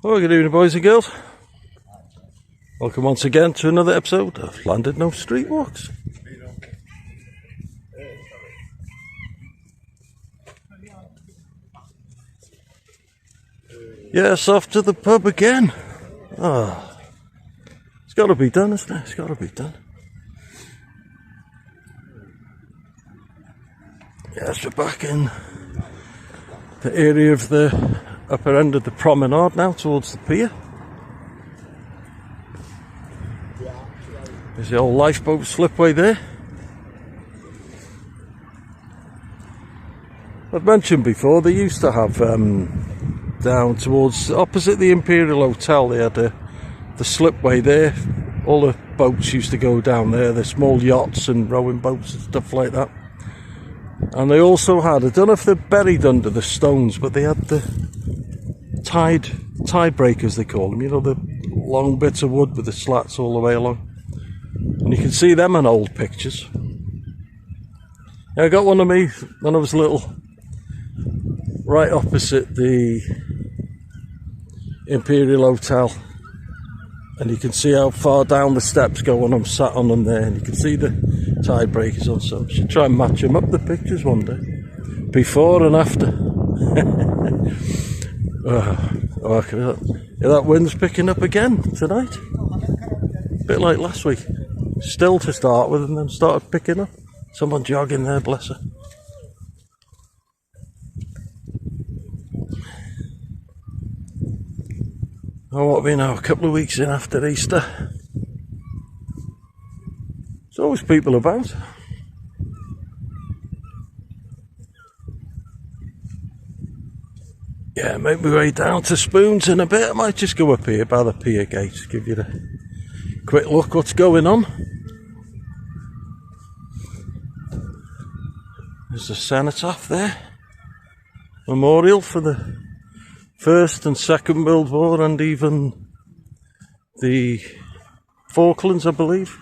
Oh, good evening, boys and girls. Welcome once again to another episode of Llandudno Street Walks. Yes, off to the pub again. It's got to be done, isn't it? It's got to be done. Yes, we're back in the area of the upper end of the promenade now, towards the pier. There's the old lifeboat slipway there. I've mentioned before, they used to have down towards opposite the Imperial Hotel, they had the slipway there. All the boats used to go down there, the small yachts and rowing boats and stuff like that. And they also had, I don't know if they're buried under the stones, but they had the tide breakers, they call them, you know, the long bits of wood with the slats all the way along. And you can see them in old pictures. I got one of me when I was little, right opposite the Imperial Hotel. And you can see how far down the steps go when I'm sat on them there. And you can see the tide breakers on some. Should try and match them up, the pictures one day. Before and after. That wind's picking up again tonight. A bit like last week. Still to start with and then started picking up. Someone jogging there, bless her. Oh, what are we now? A couple of weeks in after Easter. There's always people about. Yeah, make my way down to Spoons in a bit. I might just go up here by the pier gate, give you a quick look what's going on. There's a cenotaph there. Memorial for the First and Second World War and even the Falklands, I believe.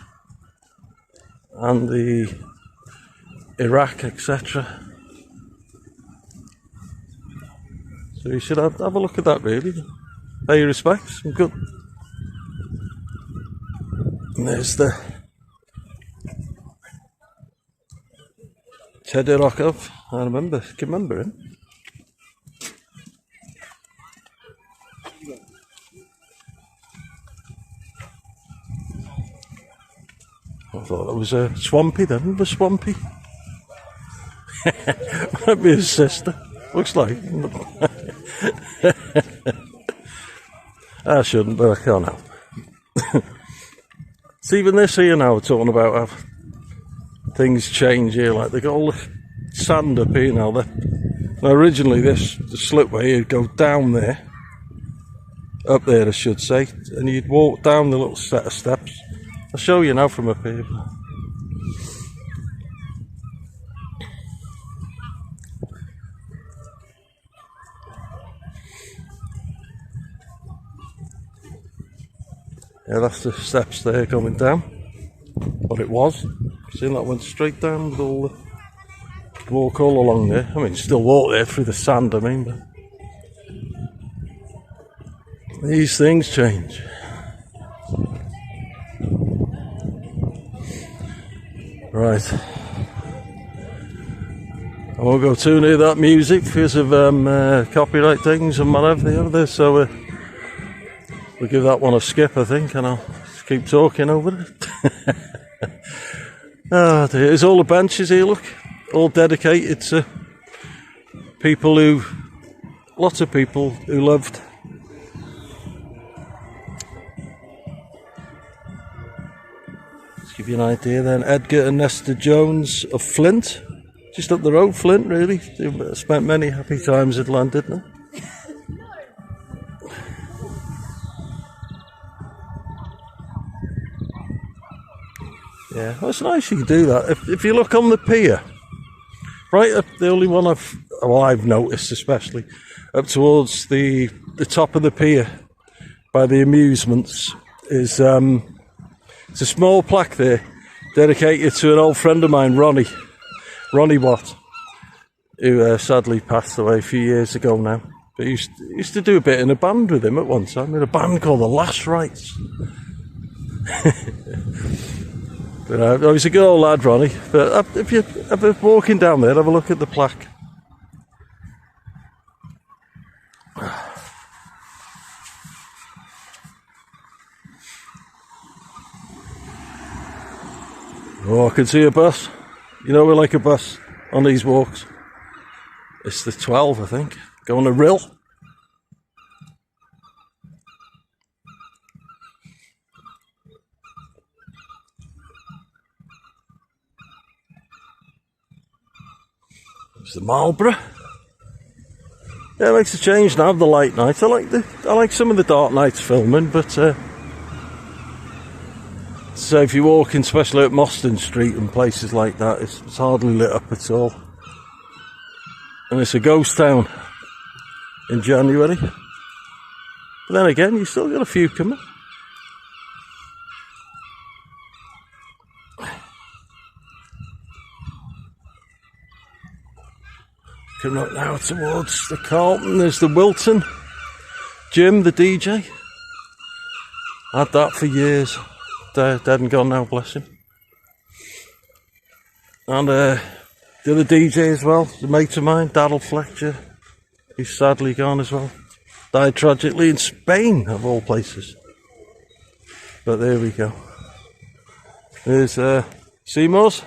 And the Iraq, etc. So you should have a look at that, really. Pay your respects and good. And there's the Teddy Rockov. I can remember him. I thought it was Swampy then. Remember Swampy? Might be his sister. Looks like. I shouldn't, but I can't help. It's even this here now, we're talking about how things change here. Like they got all the sand up here now. Now originally the slipway would go down there, up there I should say, and you'd walk down the little set of steps. I'll show you now from up here. Yeah, that's the steps there coming down. What it was. See, that went straight down with all the walk all along there. I mean, still walk there through the sand, I mean, but these things change. Right. I won't go too near that music because of copyright things and whatever the other, so we'll give that one a skip, I think, and I'll just keep talking over it. Oh dear, there's all the benches here, look, all dedicated to lots of people who loved give you an idea then, Edgar and Nesta Jones of Flint, just up the road, Flint really. They've spent many happy times at Llandudno. Yeah, well, it's nice you can do that. If you look on the pier, right up, the only one I've noticed especially, up towards the top of the pier by the amusements is it's a small plaque there dedicated to an old friend of mine, Ronnie Watt, who sadly passed away a few years ago now. But I used to do a bit in a band with him at one time, in a band called The Last Rites. But I was a good old lad, Ronnie. But if you're walking down there, have a look at the plaque. Oh, I can see a bus. You know, we like a bus on these walks. It's the 12, I think. Going to Rill. There's the Marlborough. Yeah, it makes a change now, the late nights. I like some of the dark nights filming, but so if you walk in, especially at Mostyn Street and places like that, it's hardly lit up at all. And it's a ghost town in January. But then again, you still got a few coming. Coming up now towards the Carlton, there's the Wilton. Jim, the DJ. Had that for years. Dead and gone now, bless him. And the other DJ as well, a mate of mine, Daryl Fletcher. He's sadly gone as well. Died tragically in Spain, of all places. But there we go. There's Seymour's.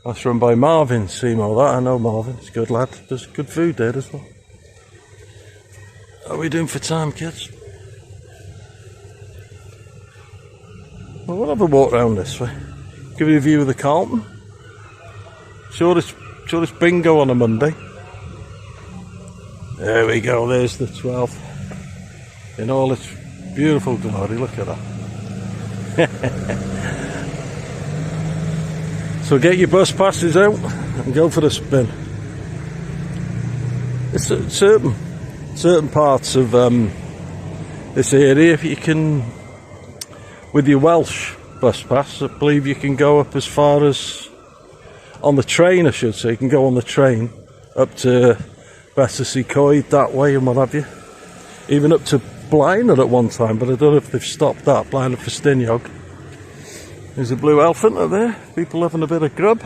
That's run by Marvin Seymour, that I know Marvin, he's a good lad. There's good food there as well. How are we doing for time, kids? Well, we'll have a walk round this way. Give you a view of the Carlton. Sure it's bingo on a Monday. There we go, there's the 12th. In all its beautiful glory, look at that. So get your bus passes out and go for the spin. It's certain parts of this area, if you can, with your Welsh bus pass, I believe you can go up as far as, on the train I should say, you can go on the train up to Battersea Coed that way and what have you. Even up to Blaenau at one time, but I don't know if they've stopped that, Blaenau for Stiniog. There's a blue elephant up there, people having a bit of grub.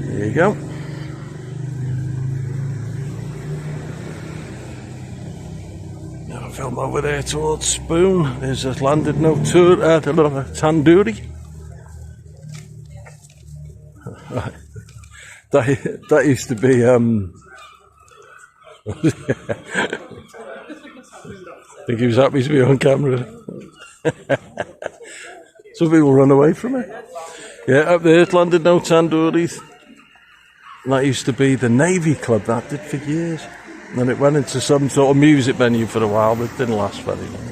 There you go. Now I film over there towards Spoon. There's a Llandudno tandoori. That used to be I think he was happy to be on camera. Some people run away from it. Yeah, up there at Llandudno tandoori. That used to be the Navy Club, that did for years. And then it went into some sort of music venue for a while, but it didn't last very long.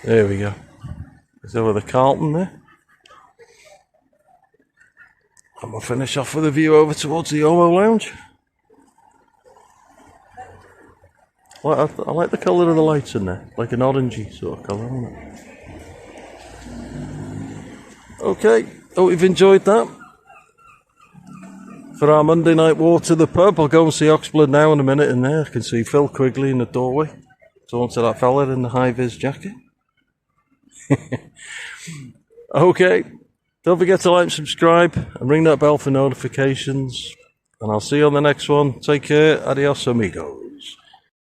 There we go. There's over the Carlton there. And we'll finish off with a view over towards the Omo Lounge. Well, I like the colour of the lights in there, like an orangey sort of colour, isn't it? Okay, hope you've enjoyed that. For our Monday night walk to the pub, I'll go and see Oxblood now in a minute in there. I can see Phil Quigley in the doorway. Talking to that fella in the high-vis jacket. Okay. Don't forget to like and subscribe and ring that bell for notifications. And I'll see you on the next one. Take care. Adios, amigos.